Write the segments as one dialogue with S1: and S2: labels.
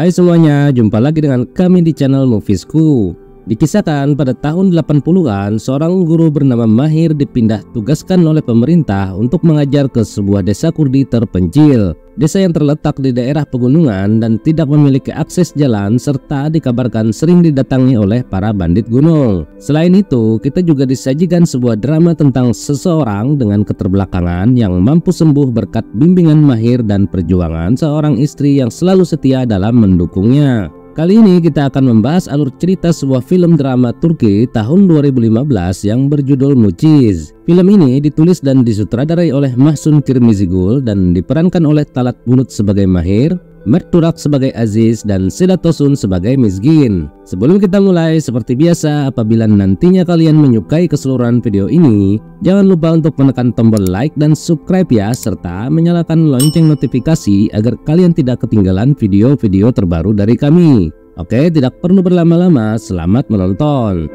S1: Hai semuanya, jumpa lagi dengan kami di channel Moviesku. Dikisahkan pada tahun 80-an, seorang guru bernama Mahir dipindah tugaskan oleh pemerintah untuk mengajar ke sebuah desa Kurdi terpencil. Desa yang terletak di daerah pegunungan dan tidak memiliki akses jalan serta dikabarkan sering didatangi oleh para bandit gunung. Selain itu, kita juga disajikan sebuah drama tentang seseorang dengan keterbelakangan yang mampu sembuh berkat bimbingan Mahir dan perjuangan seorang istri yang selalu setia dalam mendukungnya. Kali ini kita akan membahas alur cerita sebuah film drama Turki tahun 2015 yang berjudul Muciz. Film ini ditulis dan disutradarai oleh Mahsun Kirmizigul dan diperankan oleh Talat Bulut sebagai Mahir, Mert Turak sebagai Aziz, dan Sedat Tosun sebagai Mizgin. Sebelum kita mulai, seperti biasa, apabila nantinya kalian menyukai keseluruhan video ini, jangan lupa untuk menekan tombol like dan subscribe ya, serta menyalakan lonceng notifikasi agar kalian tidak ketinggalan video-video terbaru dari kami. Oke, tidak perlu berlama-lama, selamat menonton.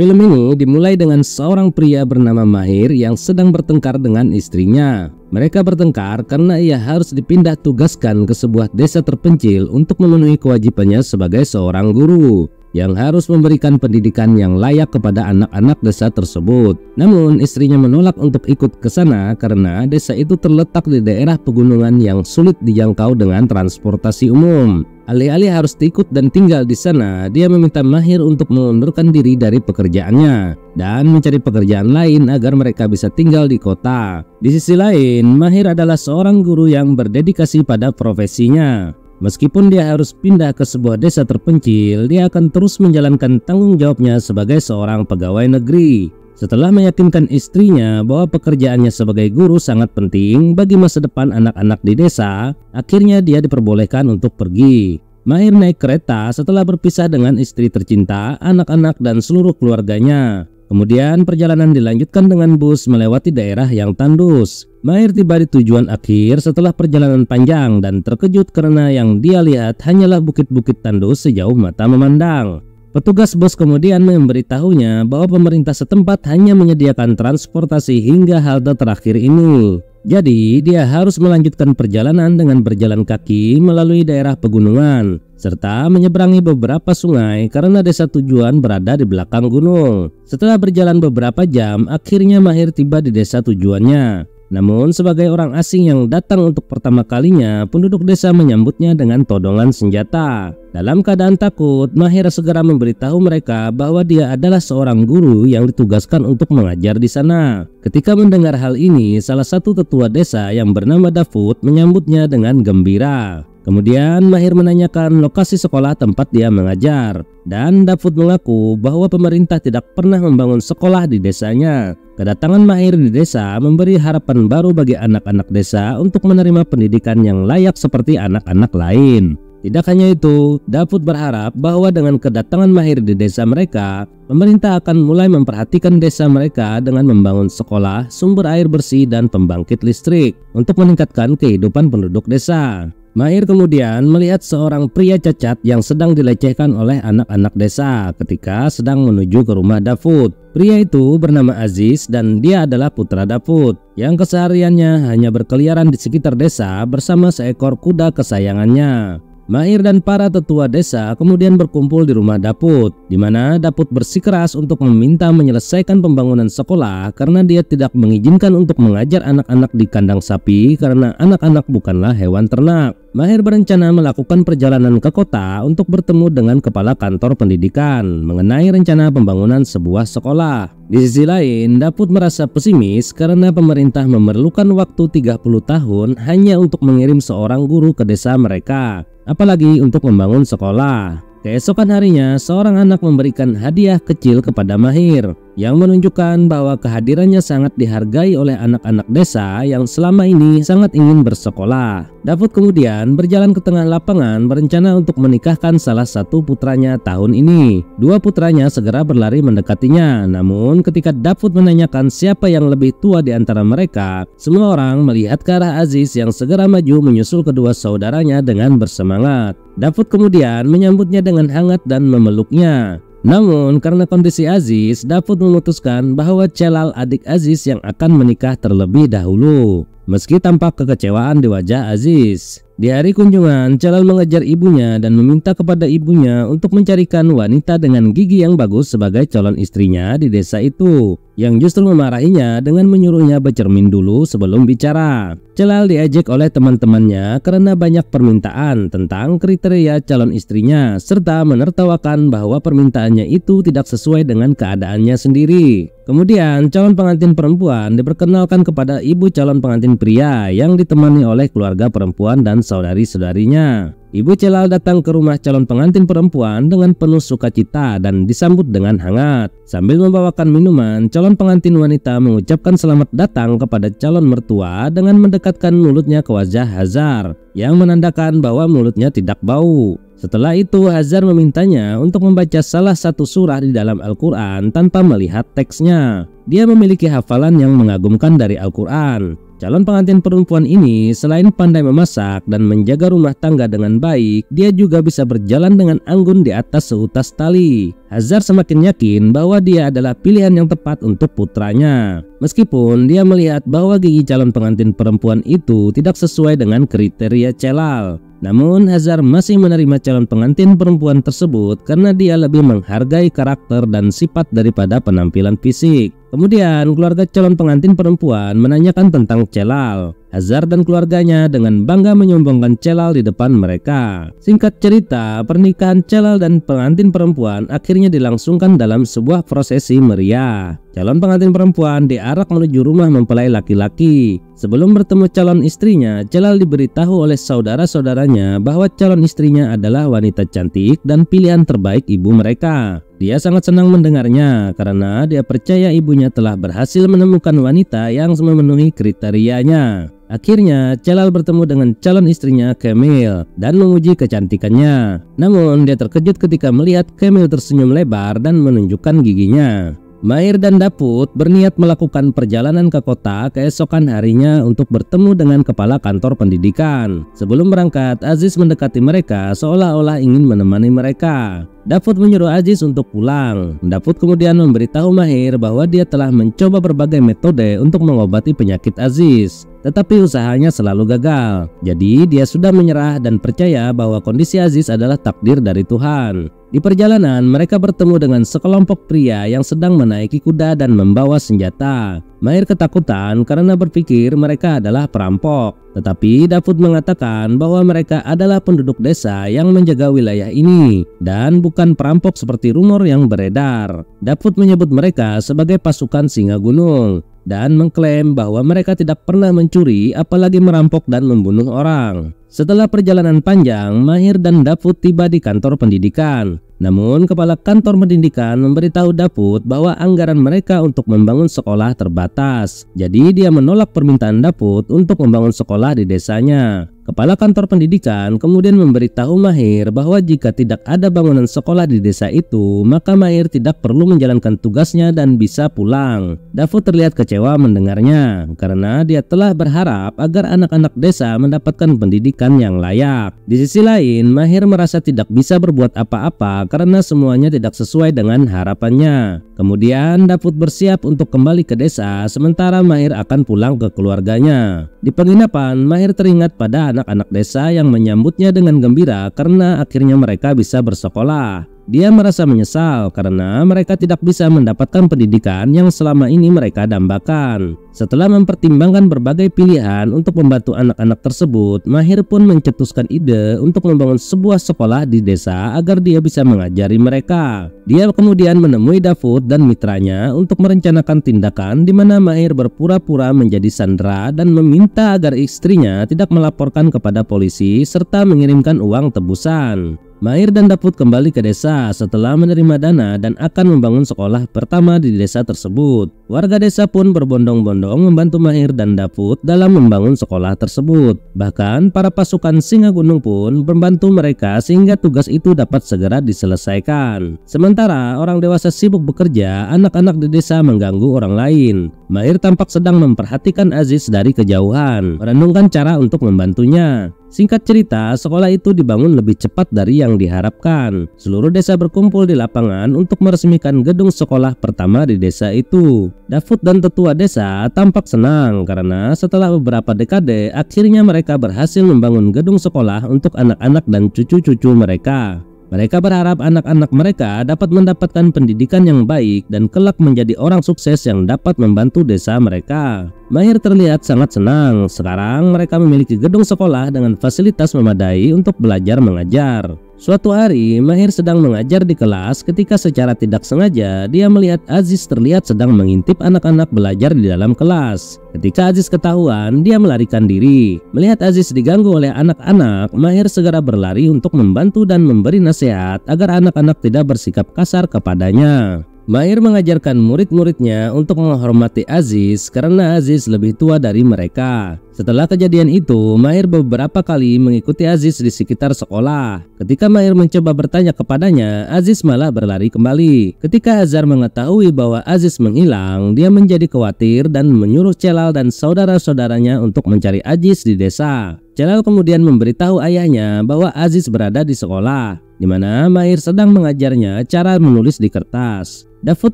S1: Film ini dimulai dengan seorang pria bernama Mahir yang sedang bertengkar dengan istrinya. Mereka bertengkar karena ia harus dipindah tugaskan ke sebuah desa terpencil untuk memenuhi kewajibannya sebagai seorang guru yang harus memberikan pendidikan yang layak kepada anak-anak desa tersebut. Namun istrinya menolak untuk ikut ke sana karena desa itu terletak di daerah pegunungan yang sulit dijangkau dengan transportasi umum. Alih-alih harus ikut dan tinggal di sana, dia meminta Mahir untuk mengundurkan diri dari pekerjaannya dan mencari pekerjaan lain agar mereka bisa tinggal di kota. Di sisi lain, Mahir adalah seorang guru yang berdedikasi pada profesinya. Meskipun dia harus pindah ke sebuah desa terpencil, dia akan terus menjalankan tanggung jawabnya sebagai seorang pegawai negeri. Setelah meyakinkan istrinya bahwa pekerjaannya sebagai guru sangat penting bagi masa depan anak-anak di desa, akhirnya dia diperbolehkan untuk pergi. Mahir naik kereta setelah berpisah dengan istri tercinta, anak-anak, dan seluruh keluarganya. Kemudian perjalanan dilanjutkan dengan bus melewati daerah yang tandus. Mahir tiba di tujuan akhir setelah perjalanan panjang dan terkejut karena yang dia lihat hanyalah bukit-bukit tandus sejauh mata memandang. Petugas bus kemudian memberitahunya bahwa pemerintah setempat hanya menyediakan transportasi hingga halte terakhir ini. Jadi dia harus melanjutkan perjalanan dengan berjalan kaki melalui daerah pegunungan serta menyeberangi beberapa sungai karena desa tujuan berada di belakang gunung. Setelah berjalan beberapa jam, akhirnya Mahir tiba di desa tujuannya. Namun sebagai orang asing yang datang untuk pertama kalinya, penduduk desa menyambutnya dengan todongan senjata. Dalam keadaan takut, Mahir segera memberitahu mereka bahwa dia adalah seorang guru yang ditugaskan untuk mengajar di sana. Ketika mendengar hal ini, salah satu tetua desa yang bernama Davud menyambutnya dengan gembira. Kemudian Mahir menanyakan lokasi sekolah tempat dia mengajar, dan Davud mengaku bahwa pemerintah tidak pernah membangun sekolah di desanya. Kedatangan Mahir di desa memberi harapan baru bagi anak-anak desa untuk menerima pendidikan yang layak seperti anak-anak lain. Tidak hanya itu, Davud berharap bahwa dengan kedatangan Mahir di desa mereka, pemerintah akan mulai memperhatikan desa mereka dengan membangun sekolah, sumber air bersih, dan pembangkit listrik untuk meningkatkan kehidupan penduduk desa. Mahir kemudian melihat seorang pria cacat yang sedang dilecehkan oleh anak-anak desa ketika sedang menuju ke rumah Davud. Pria itu bernama Aziz dan dia adalah putra Davud yang kesehariannya hanya berkeliaran di sekitar desa bersama seekor kuda kesayangannya. Mahir dan para tetua desa kemudian berkumpul di rumah Davud, di mana Davud bersikeras untuk meminta menyelesaikan pembangunan sekolah karena dia tidak mengizinkan untuk mengajar anak-anak di kandang sapi karena anak-anak bukanlah hewan ternak. Mahir berencana melakukan perjalanan ke kota untuk bertemu dengan kepala kantor pendidikan mengenai rencana pembangunan sebuah sekolah. Di sisi lain, Davud merasa pesimis karena pemerintah memerlukan waktu 30 tahun hanya untuk mengirim seorang guru ke desa mereka, apalagi untuk membangun sekolah. Keesokan harinya, seorang anak memberikan hadiah kecil kepada Mahir yang menunjukkan bahwa kehadirannya sangat dihargai oleh anak-anak desa yang selama ini sangat ingin bersekolah. Davud kemudian berjalan ke tengah lapangan berencana untuk menikahkan salah satu putranya tahun ini. Dua putranya segera berlari mendekatinya, namun ketika Davud menanyakan siapa yang lebih tua di antara mereka, semua orang melihat ke arah Aziz yang segera maju menyusul kedua saudaranya dengan bersemangat. Davud kemudian menyambutnya dengan hangat dan memeluknya. Namun karena kondisi Aziz, Dapud memutuskan bahwa Celal adik Aziz yang akan menikah terlebih dahulu. Meski tampak kekecewaan di wajah Aziz. Di hari kunjungan, Celal mengejar ibunya dan meminta kepada ibunya untuk mencarikan wanita dengan gigi yang bagus sebagai calon istrinya di desa itu, yang justru memarahinya dengan menyuruhnya bercermin dulu sebelum bicara. Celal diejek oleh teman-temannya karena banyak permintaan tentang kriteria calon istrinya, serta menertawakan bahwa permintaannya itu tidak sesuai dengan keadaannya sendiri. Kemudian calon pengantin perempuan diperkenalkan kepada ibu calon pengantin pria yang ditemani oleh keluarga perempuan dan saudari-saudarinya. Ibu Celal datang ke rumah calon pengantin perempuan dengan penuh sukacita dan disambut dengan hangat. Sambil membawakan minuman, calon pengantin wanita mengucapkan selamat datang kepada calon mertua dengan mendekatkan mulutnya ke wajah Hazar, yang menandakan bahwa mulutnya tidak bau. Setelah itu, Hazar memintanya untuk membaca salah satu surah di dalam Al-Quran tanpa melihat teksnya. Dia memiliki hafalan yang mengagumkan dari Al-Quran. Calon pengantin perempuan ini selain pandai memasak dan menjaga rumah tangga dengan baik, dia juga bisa berjalan dengan anggun di atas seutas tali. Hazar semakin yakin bahwa dia adalah pilihan yang tepat untuk putranya. Meskipun dia melihat bahwa gigi calon pengantin perempuan itu tidak sesuai dengan kriteria Celal. Namun Hazar masih menerima calon pengantin perempuan tersebut karena dia lebih menghargai karakter dan sifat daripada penampilan fisik. Kemudian keluarga calon pengantin perempuan menanyakan tentang Celal. Hazar dan keluarganya dengan bangga menyombongkan Celal di depan mereka. Singkat cerita, pernikahan Celal dan pengantin perempuan akhirnya dilangsungkan dalam sebuah prosesi meriah. Calon pengantin perempuan diarak menuju rumah mempelai laki-laki. Sebelum bertemu calon istrinya, Celal diberitahu oleh saudara-saudaranya bahwa calon istrinya adalah wanita cantik dan pilihan terbaik ibu mereka. Dia sangat senang mendengarnya karena dia percaya ibunya telah berhasil menemukan wanita yang memenuhi kriterianya. Akhirnya, Celal bertemu dengan calon istrinya Kemil dan memuji kecantikannya. Namun, dia terkejut ketika melihat Kemil tersenyum lebar dan menunjukkan giginya. Mahir dan Dapud berniat melakukan perjalanan ke kota keesokan harinya untuk bertemu dengan kepala kantor pendidikan. Sebelum berangkat, Aziz mendekati mereka seolah-olah ingin menemani mereka. Dapud menyuruh Aziz untuk pulang. Dapud kemudian memberitahu Mahir bahwa dia telah mencoba berbagai metode untuk mengobati penyakit Aziz, tetapi usahanya selalu gagal. Jadi dia sudah menyerah dan percaya bahwa kondisi Aziz adalah takdir dari Tuhan. Di perjalanan, mereka bertemu dengan sekelompok pria yang sedang menaiki kuda dan membawa senjata. Mahir ketakutan karena berpikir mereka adalah perampok. Tetapi Dapud mengatakan bahwa mereka adalah penduduk desa yang menjaga wilayah ini dan bukan perampok seperti rumor yang beredar. Dapud menyebut mereka sebagai pasukan singa gunung dan mengklaim bahwa mereka tidak pernah mencuri apalagi merampok dan membunuh orang. Setelah perjalanan panjang, Mahir dan Dapud tiba di kantor pendidikan. Namun kepala kantor pendidikan memberitahu Dapud bahwa anggaran mereka untuk membangun sekolah terbatas. Jadi dia menolak permintaan Dapud untuk membangun sekolah di desanya. Kepala kantor pendidikan kemudian memberitahu Mahir bahwa jika tidak ada bangunan sekolah di desa itu, maka Mahir tidak perlu menjalankan tugasnya dan bisa pulang. Dapud terlihat kecewa mendengarnya karena dia telah berharap agar anak-anak desa mendapatkan pendidikan yang layak. Di sisi lain, Mahir merasa tidak bisa berbuat apa-apa karena semuanya tidak sesuai dengan harapannya. Kemudian Dapud bersiap untuk kembali ke desa sementara Mahir akan pulang ke keluarganya. Di penginapan, Mahir teringat pada anak-anak desa yang menyambutnya dengan gembira karena akhirnya mereka bisa bersekolah. Dia merasa menyesal karena mereka tidak bisa mendapatkan pendidikan yang selama ini mereka dambakan. Setelah mempertimbangkan berbagai pilihan untuk membantu anak-anak tersebut, Mahir pun mencetuskan ide untuk membangun sebuah sekolah di desa agar dia bisa mengajari mereka. Dia kemudian menemui Dapud dan mitranya untuk merencanakan tindakan di mana Mahir berpura-pura menjadi sandera dan meminta agar istrinya tidak melaporkan kepada polisi serta mengirimkan uang tebusan. Mahir dan Dapud kembali ke desa setelah menerima dana dan akan membangun sekolah pertama di desa tersebut. Warga desa pun berbondong-bondong membantu Mahir dan Dapud dalam membangun sekolah tersebut. Bahkan para pasukan singa gunung pun membantu mereka sehingga tugas itu dapat segera diselesaikan. Sementara orang dewasa sibuk bekerja, anak-anak di desa mengganggu orang lain. Mahir tampak sedang memperhatikan Aziz dari kejauhan, merenungkan cara untuk membantunya. Singkat cerita, sekolah itu dibangun lebih cepat dari yang diharapkan. Seluruh desa berkumpul di lapangan untuk meresmikan gedung sekolah pertama di desa itu. Davud dan tetua desa tampak senang karena setelah beberapa dekade, akhirnya mereka berhasil membangun gedung sekolah untuk anak-anak dan cucu-cucu mereka. Mereka berharap anak-anak mereka dapat mendapatkan pendidikan yang baik dan kelak menjadi orang sukses yang dapat membantu desa mereka. Mahir terlihat sangat senang. Sekarang mereka memiliki gedung sekolah dengan fasilitas memadai untuk belajar mengajar. Suatu hari, Mahir sedang mengajar di kelas ketika secara tidak sengaja dia melihat Aziz terlihat sedang mengintip anak-anak belajar di dalam kelas. Ketika Aziz ketahuan, dia melarikan diri. Melihat Aziz diganggu oleh anak-anak, Mahir segera berlari untuk membantu dan memberi nasihat agar anak-anak tidak bersikap kasar kepadanya. Mahir mengajarkan murid-muridnya untuk menghormati Aziz karena Aziz lebih tua dari mereka. Setelah kejadian itu, Mahir beberapa kali mengikuti Aziz di sekitar sekolah. Ketika Mahir mencoba bertanya kepadanya, Aziz malah berlari kembali. Ketika Azhar mengetahui bahwa Aziz menghilang, dia menjadi khawatir dan menyuruh Celal dan saudara-saudaranya untuk mencari Aziz di desa. Celal kemudian memberitahu ayahnya bahwa Aziz berada di sekolah, di mana Mahir sedang mengajarnya cara menulis di kertas. Davud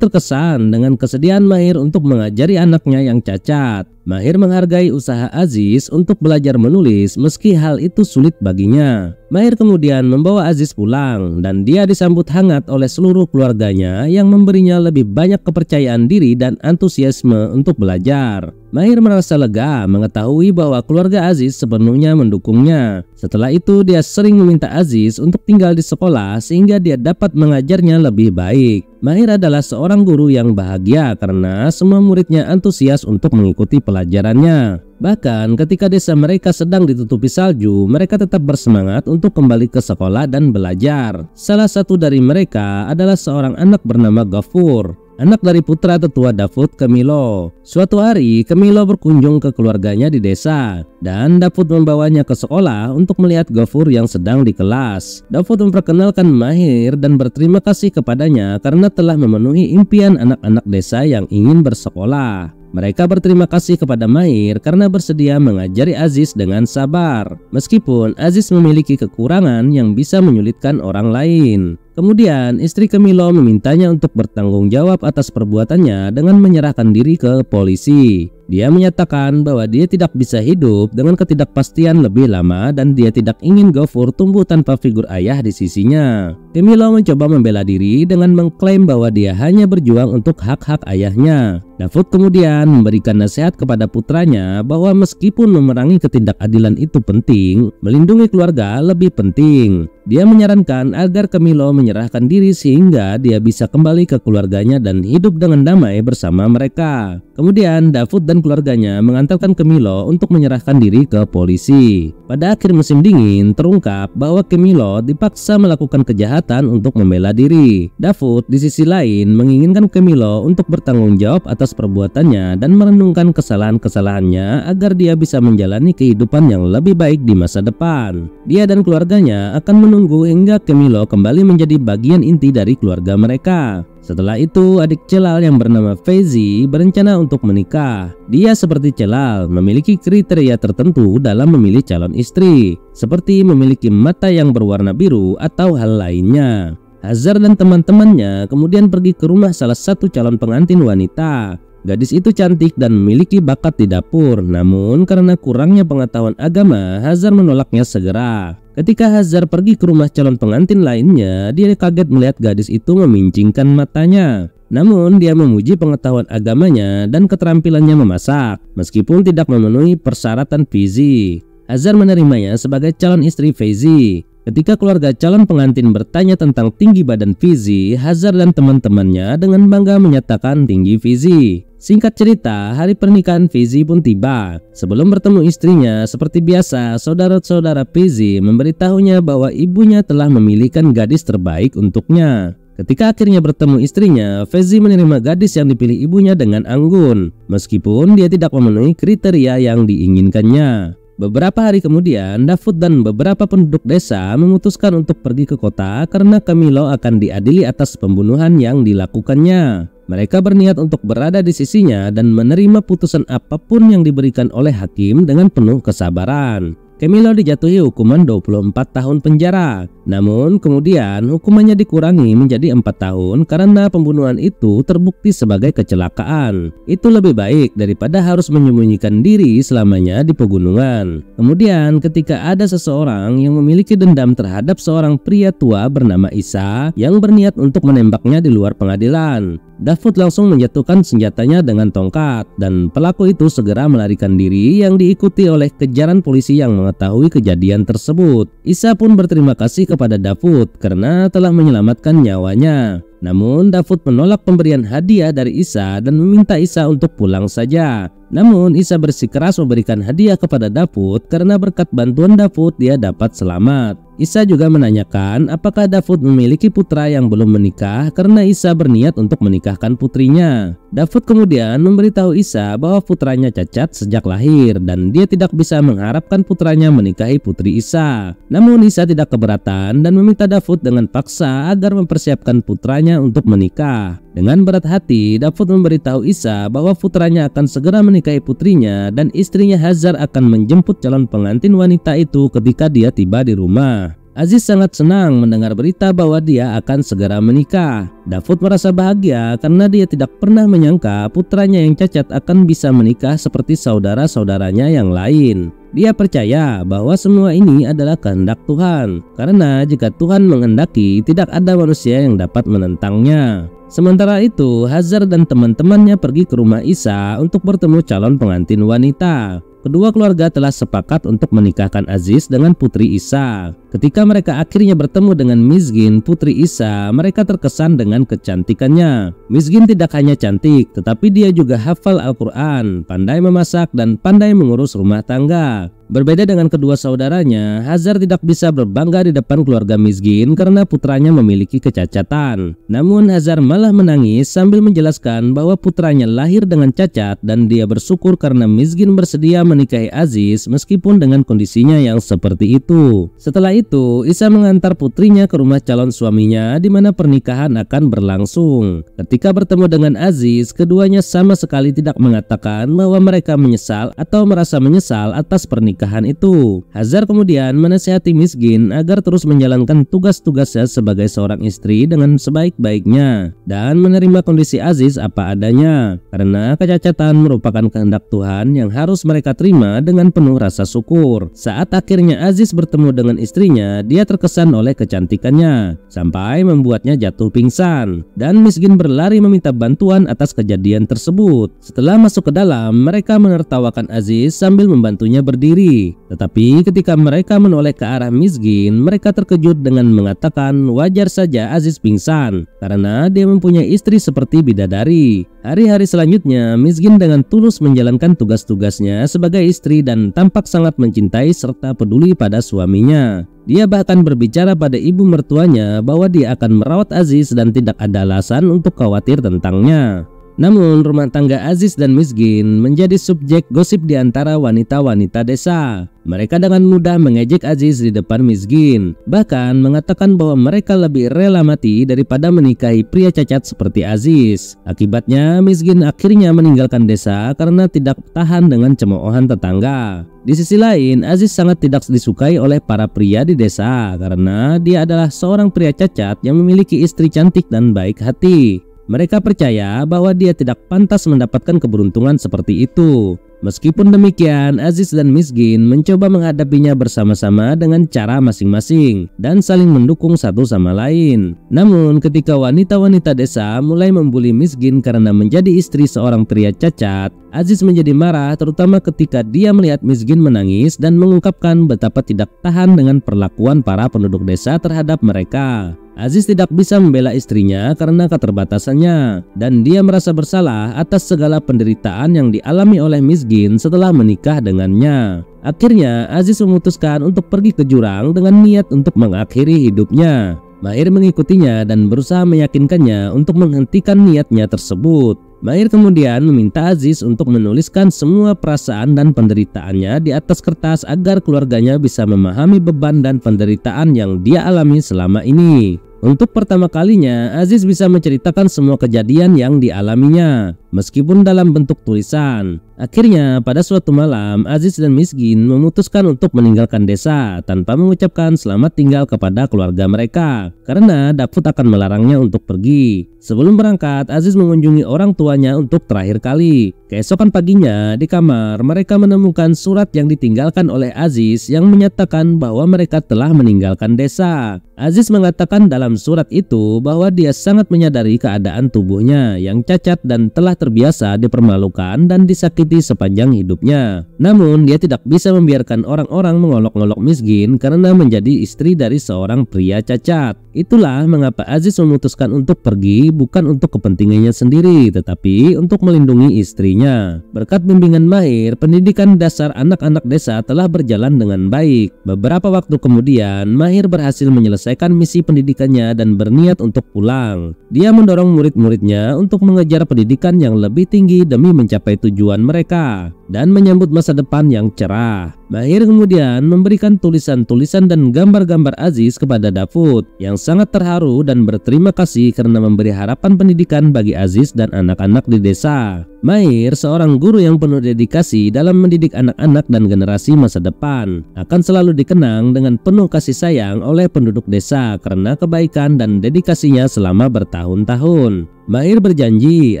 S1: terkesan dengan kesediaan Mahir untuk mengajari anaknya yang cacat. Mahir menghargai usaha Aziz untuk belajar menulis meski hal itu sulit baginya. Mahir kemudian membawa Aziz pulang dan dia disambut hangat oleh seluruh keluarganya yang memberinya lebih banyak kepercayaan diri dan antusiasme untuk belajar. Mahir merasa lega mengetahui bahwa keluarga Aziz sepenuhnya mendukungnya. Setelah itu dia sering meminta Aziz untuk tinggal di sekolah sehingga dia dapat mengajarnya lebih baik. Mahir adalah seorang guru yang bahagia karena semua muridnya antusias untuk mengikuti pelajarannya. Bahkan ketika desa mereka sedang ditutupi salju, mereka tetap bersemangat untuk kembali ke sekolah dan belajar. Salah satu dari mereka adalah seorang anak bernama Ghafur, anak dari putra tetua Davud, Camilo. Suatu hari, Camilo berkunjung ke keluarganya di desa dan Davud membawanya ke sekolah untuk melihat Ghafur yang sedang di kelas. Davud memperkenalkan Mahir dan berterima kasih kepadanya karena telah memenuhi impian anak-anak desa yang ingin bersekolah. Mereka berterima kasih kepada Mahir karena bersedia mengajari Aziz dengan sabar, meskipun Aziz memiliki kekurangan yang bisa menyulitkan orang lain. Kemudian istri Camilo memintanya untuk bertanggung jawab atas perbuatannya dengan menyerahkan diri ke polisi. Dia menyatakan bahwa dia tidak bisa hidup dengan ketidakpastian lebih lama dan dia tidak ingin Ghafur tumbuh tanpa figur ayah di sisinya. Camilo mencoba membela diri dengan mengklaim bahwa dia hanya berjuang untuk hak-hak ayahnya. Davud kemudian memberikan nasihat kepada putranya bahwa meskipun memerangi ketidakadilan itu penting, melindungi keluarga lebih penting. Dia menyarankan agar Camilo menyerahkan diri sehingga dia bisa kembali ke keluarganya dan hidup dengan damai bersama mereka. Kemudian Davud dan keluarganya mengantarkan Camilo untuk menyerahkan diri ke polisi. Pada akhir musim dingin terungkap bahwa Camilo dipaksa melakukan kejahatan untuk membela diri. Davud di sisi lain menginginkan Camilo untuk bertanggung jawab atas perbuatannya dan merenungkan kesalahan-kesalahannya agar dia bisa menjalani kehidupan yang lebih baik di masa depan. Dia dan keluarganya akan menunggu hingga Camilo kembali menjadi bagian inti dari keluarga mereka. Setelah itu, adik Celal yang bernama Faizi berencana untuk menikah. Dia seperti Celal memiliki kriteria tertentu dalam memilih calon istri, seperti memiliki mata yang berwarna biru atau hal lainnya. Azhar dan teman-temannya kemudian pergi ke rumah salah satu calon pengantin wanita. Gadis itu cantik dan memiliki bakat di dapur, namun karena kurangnya pengetahuan agama, Azhar menolaknya segera. Ketika Azhar pergi ke rumah calon pengantin lainnya, dia kaget melihat gadis itu memincingkan matanya. Namun dia memuji pengetahuan agamanya dan keterampilannya memasak, meskipun tidak memenuhi persyaratan Faizi. Azhar menerimanya sebagai calon istri Faizi. Ketika keluarga calon pengantin bertanya tentang tinggi badan Faizi, Azhar dan teman-temannya dengan bangga menyatakan tinggi Faizi. Singkat cerita, hari pernikahan Faizi pun tiba. Sebelum bertemu istrinya, seperti biasa, saudara-saudara Faizi memberitahunya bahwa ibunya telah memilihkan gadis terbaik untuknya. Ketika akhirnya bertemu istrinya, Faizi menerima gadis yang dipilih ibunya dengan anggun, meskipun dia tidak memenuhi kriteria yang diinginkannya. Beberapa hari kemudian, Davud dan beberapa penduduk desa memutuskan untuk pergi ke kota karena Camilo akan diadili atas pembunuhan yang dilakukannya. Mereka berniat untuk berada di sisinya dan menerima putusan apapun yang diberikan oleh hakim dengan penuh kesabaran. Camilo dijatuhi hukuman 24 tahun penjara. Namun kemudian hukumannya dikurangi menjadi 4 tahun karena pembunuhan itu terbukti sebagai kecelakaan. Itu lebih baik daripada harus menyembunyikan diri selamanya di pegunungan. Kemudian ketika ada seseorang yang memiliki dendam terhadap seorang pria tua bernama Isa yang berniat untuk menembaknya di luar pengadilan, Davud langsung menjatuhkan senjatanya dengan tongkat dan pelaku itu segera melarikan diri yang diikuti oleh kejaran polisi yang mengetahui kejadian tersebut. Isa pun berterima kasih kepada Davud karena telah menyelamatkan nyawanya. Namun Davud menolak pemberian hadiah dari Isa dan meminta Isa untuk pulang saja. Namun Isa bersikeras memberikan hadiah kepada Davud karena berkat bantuan Davud dia dapat selamat. Isa juga menanyakan apakah Davud memiliki putra yang belum menikah karena Isa berniat untuk menikahkan putrinya. Davud kemudian memberitahu Isa bahwa putranya cacat sejak lahir dan dia tidak bisa mengharapkan putranya menikahi putri Isa. Namun Isa tidak keberatan dan meminta Davud dengan paksa agar mempersiapkan putranya untuk menikah. Dengan berat hati, Davud memberitahu Isa bahwa putranya akan segera menikahi putrinya dan istrinya Hazar akan menjemput calon pengantin wanita itu ketika dia tiba di rumah. Aziz sangat senang mendengar berita bahwa dia akan segera menikah. Davud merasa bahagia karena dia tidak pernah menyangka putranya yang cacat akan bisa menikah seperti saudara-saudaranya yang lain. Dia percaya bahwa semua ini adalah kehendak Tuhan, karena jika Tuhan menghendaki, tidak ada manusia yang dapat menentangnya. Sementara itu, Hazar dan teman-temannya pergi ke rumah Isa untuk bertemu calon pengantin wanita. Kedua keluarga telah sepakat untuk menikahkan Aziz dengan putri Isa. Ketika mereka akhirnya bertemu dengan Mizgin, putri Isa, mereka terkesan dengan kecantikannya. Mizgin tidak hanya cantik, tetapi dia juga hafal Al-Quran, pandai memasak, dan pandai mengurus rumah tangga. Berbeda dengan kedua saudaranya, Hazar tidak bisa berbangga di depan keluarga Mizgin karena putranya memiliki kecacatan. Namun Hazar malah menangis sambil menjelaskan bahwa putranya lahir dengan cacat dan dia bersyukur karena Mizgin bersedia menikahi Aziz meskipun dengan kondisinya yang seperti itu. Setelah itu, Isa mengantar putrinya ke rumah calon suaminya di mana pernikahan akan berlangsung. Ketika bertemu dengan Aziz, keduanya sama sekali tidak mengatakan bahwa mereka menyesal atau merasa menyesal atas pernikahan itu. Hazar kemudian menasihati Mizgin agar terus menjalankan tugas-tugasnya sebagai seorang istri dengan sebaik-baiknya dan menerima kondisi Aziz apa adanya, karena kecacatan merupakan kehendak Tuhan yang harus mereka terima dengan penuh rasa syukur. Saat akhirnya Aziz bertemu dengan istrinya, dia terkesan oleh kecantikannya sampai membuatnya jatuh pingsan dan Mizgin berlari meminta bantuan atas kejadian tersebut. Setelah masuk ke dalam, mereka menertawakan Aziz sambil membantunya berdiri. Tetapi ketika mereka menoleh ke arah Mizgin, mereka terkejut dengan mengatakan wajar saja Aziz pingsan karena dia mempunyai istri seperti bidadari. Hari-hari selanjutnya, Mizgin dengan tulus menjalankan tugas-tugasnya sebagai istri dan tampak sangat mencintai serta peduli pada suaminya. Dia bahkan berbicara pada ibu mertuanya bahwa dia akan merawat Aziz dan tidak ada alasan untuk khawatir tentangnya. Namun rumah tangga Aziz dan Mizgin menjadi subjek gosip di antara wanita-wanita desa. Mereka dengan mudah mengejek Aziz di depan Mizgin, bahkan mengatakan bahwa mereka lebih rela mati daripada menikahi pria cacat seperti Aziz. Akibatnya Mizgin akhirnya meninggalkan desa karena tidak tahan dengan cemoohan tetangga. Di sisi lain, Aziz sangat tidak disukai oleh para pria di desa karena dia adalah seorang pria cacat yang memiliki istri cantik dan baik hati. Mereka percaya bahwa dia tidak pantas mendapatkan keberuntungan seperti itu. Meskipun demikian, Aziz dan Mizgin mencoba menghadapinya bersama-sama dengan cara masing-masing dan saling mendukung satu sama lain. Namun ketika wanita-wanita desa mulai membuli Mizgin karena menjadi istri seorang pria cacat, Aziz menjadi marah, terutama ketika dia melihat Mizgin menangis dan mengungkapkan betapa tidak tahan dengan perlakuan para penduduk desa terhadap mereka. Aziz tidak bisa membela istrinya karena keterbatasannya dan dia merasa bersalah atas segala penderitaan yang dialami oleh Mizgin setelah menikah dengannya. Akhirnya Aziz memutuskan untuk pergi ke jurang dengan niat untuk mengakhiri hidupnya. Mahir mengikutinya dan berusaha meyakinkannya untuk menghentikan niatnya tersebut. Mahir kemudian meminta Aziz untuk menuliskan semua perasaan dan penderitaannya di atas kertas agar keluarganya bisa memahami beban dan penderitaan yang dia alami selama ini. Untuk pertama kalinya, Aziz bisa menceritakan semua kejadian yang dialaminya. meskipun dalam bentuk tulisan. Akhirnya pada suatu malam Aziz dan Miskin memutuskan untuk meninggalkan desa tanpa mengucapkan selamat tinggal kepada keluarga mereka karena Dapud akan melarangnya untuk pergi. Sebelum berangkat, Aziz mengunjungi orang tuanya untuk terakhir kali. Keesokan paginya di kamar mereka menemukan surat yang ditinggalkan oleh Aziz yang menyatakan bahwa mereka telah meninggalkan desa. Aziz mengatakan dalam surat itu bahwa dia sangat menyadari keadaan tubuhnya yang cacat dan telah terbiasa dipermalukan dan disakiti sepanjang hidupnya. Namun dia tidak bisa membiarkan orang-orang mengolok-olok Miskin karena menjadi istri dari seorang pria cacat. Itulah mengapa Aziz memutuskan untuk pergi bukan untuk kepentingannya sendiri tetapi untuk melindungi istrinya. Berkat bimbingan Mahir, pendidikan dasar anak-anak desa telah berjalan dengan baik. Beberapa waktu kemudian Mahir berhasil menyelesaikan misi pendidikannya dan berniat untuk pulang. Dia mendorong murid-muridnya untuk mengejar pendidikan yang lebih tinggi demi mencapai tujuan mereka dan menyambut masa depan yang cerah. Mahir kemudian memberikan tulisan-tulisan dan gambar-gambar Aziz kepada Dapud yang sangat terharu dan berterima kasih karena memberi harapan pendidikan bagi Aziz dan anak-anak di desa. Mahir, seorang guru yang penuh dedikasi dalam mendidik anak-anak dan generasi masa depan, akan selalu dikenang dengan penuh kasih sayang oleh penduduk desa karena kebaikan dan dedikasinya selama bertahun-tahun. Mahir berjanji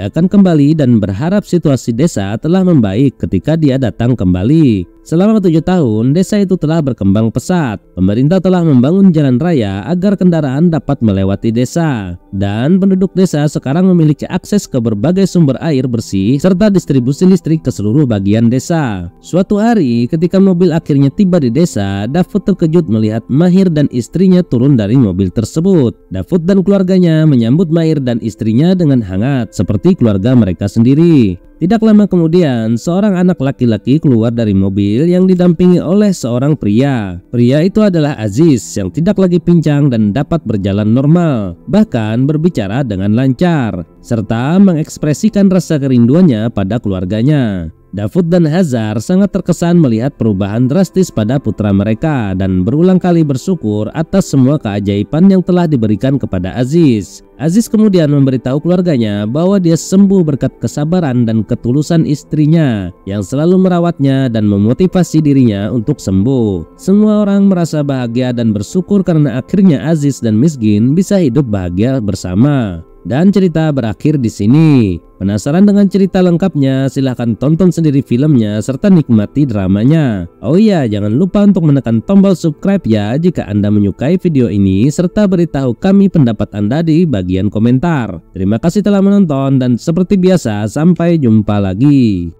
S1: akan kembali dan berharap situasi desa telah membaik ketika dia datang kembali. Selama 7 tahun, desa itu telah berkembang pesat. Pemerintah telah membangun jalan raya agar kendaraan dapat melewati desa. Dan penduduk desa sekarang memiliki akses ke berbagai sumber air bersih serta distribusi listrik ke seluruh bagian desa. Suatu hari, ketika mobil akhirnya tiba di desa, Dapud terkejut melihat Mahir dan istrinya turun dari mobil tersebut. Dapud dan keluarganya menyambut Mahir dan istrinya dengan hangat seperti keluarga mereka sendiri. Tidak lama kemudian, seorang anak laki-laki keluar dari mobil yang didampingi oleh seorang pria. Pria itu adalah Aziz yang tidak lagi pincang dan dapat berjalan normal, bahkan berbicara dengan lancar, serta mengekspresikan rasa kerinduannya pada keluarganya. Dapud dan Hazar sangat terkesan melihat perubahan drastis pada putra mereka dan berulang kali bersyukur atas semua keajaiban yang telah diberikan kepada Aziz. Aziz kemudian memberitahu keluarganya bahwa dia sembuh berkat kesabaran dan ketulusan istrinya yang selalu merawatnya dan memotivasi dirinya untuk sembuh. Semua orang merasa bahagia dan bersyukur karena akhirnya Aziz dan Miskin bisa hidup bahagia bersama. Dan cerita berakhir di sini. Penasaran dengan cerita lengkapnya? Silahkan tonton sendiri filmnya serta nikmati dramanya. Oh iya, jangan lupa untuk menekan tombol subscribe ya jika Anda menyukai video ini, serta beritahu kami pendapat Anda di bagian komentar. Terima kasih telah menonton dan seperti biasa sampai jumpa lagi.